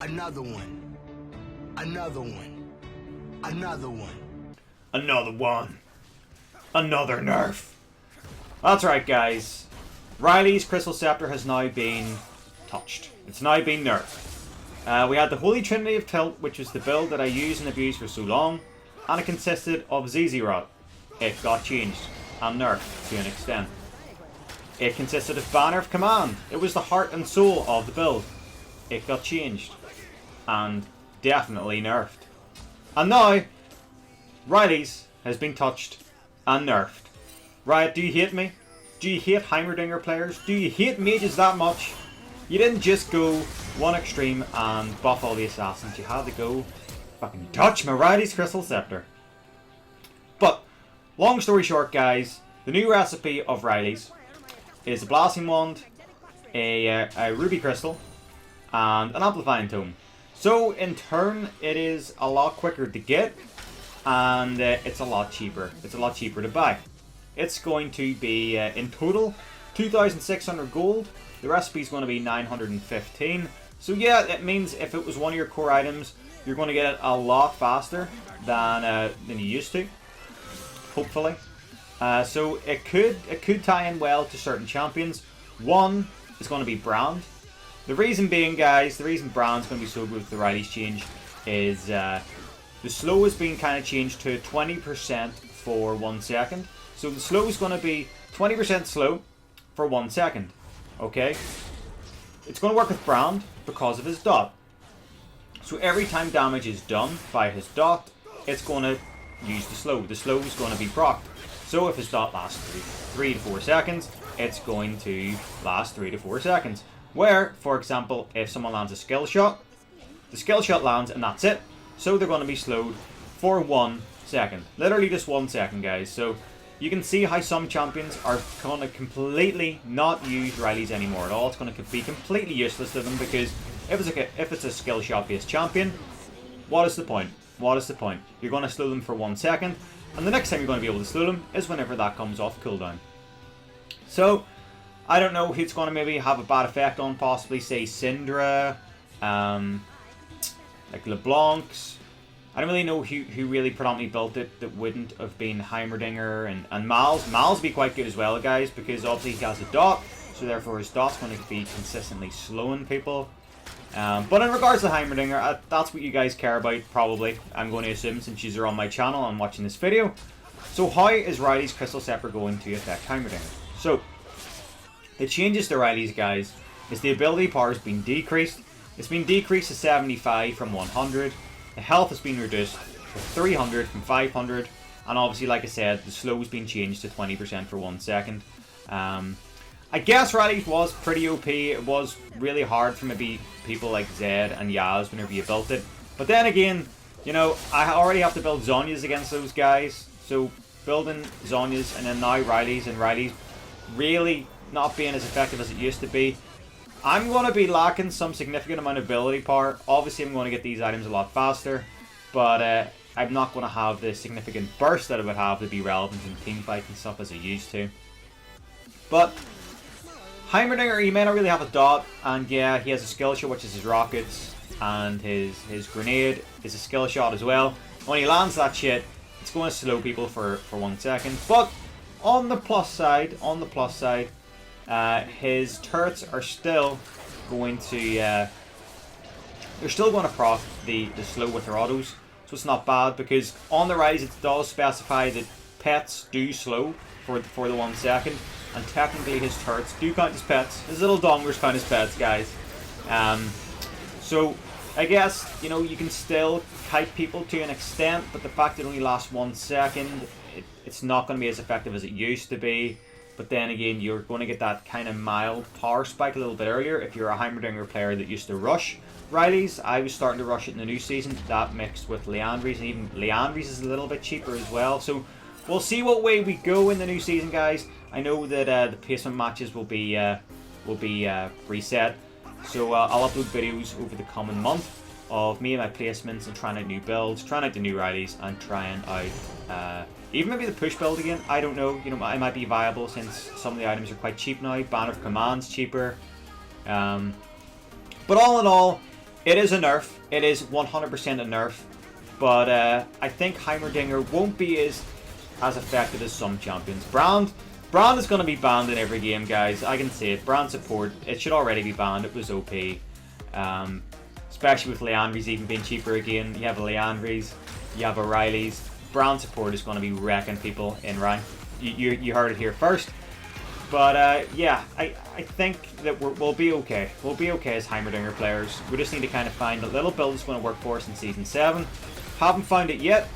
Another one. Another one. Another one. Another one. Another nerf. That's right, guys. RYLAI'S Crystal Scepter has now been touched. It's now been nerfed. We had the Holy Trinity of Tilt, which was the build that I used and abused for so long, and it consisted of ZZ Rot. It got changed and nerfed to an extent. It consisted of Banner of Command. It was the heart and soul of the build. It got changed and definitely nerfed. And now, RYLAI'S has been touched and nerfed. Riot, do you hate me? Do you hate HEIMERDINGER players? Do you hate mages that much? You didn't just go one extreme and buff all the assassins. You had to go fucking touch my RYLAI'S Crystal Scepter. But, long story short, guys, the new recipe of RYLAI'S is a Blasting Wand, a Ruby Crystal, and an Amplifying Tome. So, in turn, it is a lot quicker to get, and it's a lot cheaper. It's a lot cheaper to buy. It's going to be, in total, 2,600 gold. The recipe is going to be 915. So yeah, it means if it was one of your core items, you're going to get it a lot faster than you used to. Hopefully. So it could tie in well to certain champions. One is going to be Brand. The reason being, guys, the reason Brand's going to be so good with the RYLAI'S change is the slow is being kind of changed to 20% for 1 second. So the slow is going to be 20% slow for 1 second. Okay? It's going to work with Brand because of his dot. So every time damage is done by his dot, it's going to use the slow. The slow is going to be procced. So if his dot lasts 3 to 4 seconds, it's going to last 3 to 4 seconds. Where, for example, if someone lands a skill shot, the skill shot lands and that's it. So they're going to be slowed for 1 second. Literally just 1 second, guys. So you can see how some champions are going to completely not use RYLAI'S anymore at all. It's going to be completely useless to them because if it's a skill shot based champion, what is the point? What is the point? You're going to slow them for 1 second, and the next time you're going to be able to slow them is whenever that comes off cooldown. So, I don't know who's going to maybe have a bad effect on, possibly say Syndra, like LeBlanc's. I don't really know who really predominantly built it that wouldn't have been HEIMERDINGER and Mal's. Mal's be quite good as well, guys, because obviously he has a dot, so therefore his dot's going to be consistently slowing people. But in regards to HEIMERDINGER, that's what you guys care about, probably, I'm going to assume, since you're on my channel and watching this video. So how is RYLAI'S Crystal Scepter going to affect HEIMERDINGER? So, the changes to RYLAI'S, guys, is the ability power has been decreased. It's been decreased to 75 from 100. The health has been reduced to 300 from 500. And obviously, like I said, the slow has been changed to 20% for 1 second. I guess RYLAI'S was pretty OP. It was really hard for maybe people like Zed and Yaz whenever you built it. But then again, you know, I already have to build Zhonya's against those guys. So building Zhonya's and then now RYLAI'S, and RYLAI'S really not being as effective as it used to be. I'm going to be lacking some significant amount of ability power. Obviously, I'm going to get these items a lot faster, but I'm not going to have the significant burst that it would have to be relevant in teamfights and stuff as I used to. But HEIMERDINGER, he may not really have a dot, and yeah, he has a skill shot, which is his rockets, and his grenade is a skill shot as well. When he lands that shit, it's going to slow people for 1 second. But on the plus side, his turrets are still going to they're still going to proc the slow with their autos, so it's not bad, because on the RYLAI'S it does specify that pets do slow for the 1 second, and technically his turrets do count as pets. His little donglers count as pets, guys. So I guess, you know, you can still kite people to an extent, but the fact that it only lasts 1 second, it's not going to be as effective as it used to be. But then again, you're going to get that kind of mild power spike a little bit earlier if you're a HEIMERDINGER player that used to rush RYLAI'S. I was starting to rush it in the new season. That mixed with Liandry's, and even Liandry's is a little bit cheaper as well. So we'll see what way we go in the new season, guys. I know that the placement matches will be reset. So I'll upload videos over the coming month of me and my placements and trying out new builds, trying out the new RYLAI'S, and trying out even maybe the push build again. I don't know. You know, I might be viable since some of the items are quite cheap now. Banner of Command's cheaper. But all in all, It is a nerf. It is 100% a nerf. But I think Heimerdinger won't be as effective as some champions. Brand is going to be banned in every game, guys. I can see it. Brand support, it should already be banned. It was OP. Especially with Leandries even being cheaper again. You have a Leandries, you have a RYLAI'S. Brand support is going to be wrecking people in rank. You heard it here first. But yeah, I think that we'll be okay. We'll be okay as Heimerdinger players. We just need to kind of find a little build that's going to work for us in Season 7. Haven't found it yet.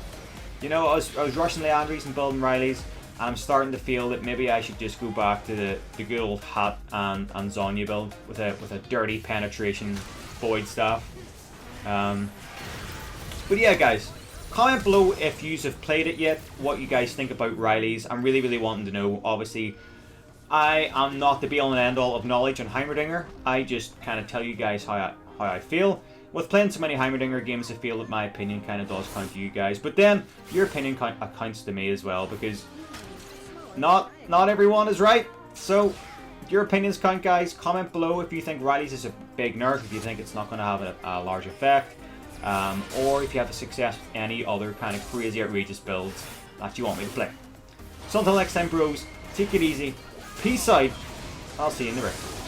You know, I was rushing Leandries and building RYLAI'S, and I'm starting to feel that maybe I should just go back to the good old Hat and Zonya build with a dirty penetration void staff. But yeah, guys, comment below if you have played it yet, what you guys think about RYLAI'S. I'm really wanting to know. Obviously, I am not the be-all and end-all of knowledge on Heimerdinger. I just kind of tell you guys how I feel. With playing so many Heimerdinger games, I feel that my opinion kind of does count to you guys. But then, your opinion counts to me as well, because not everyone is right. So, your opinions count, guys. Comment below if you think RYLAI'S is a big nerf, if you think it's not going to have a large effect, or if you have a success with any other kind of crazy, outrageous builds that you want me to play. So until next time, bros, take it easy. Peace out. I'll see you in the ring.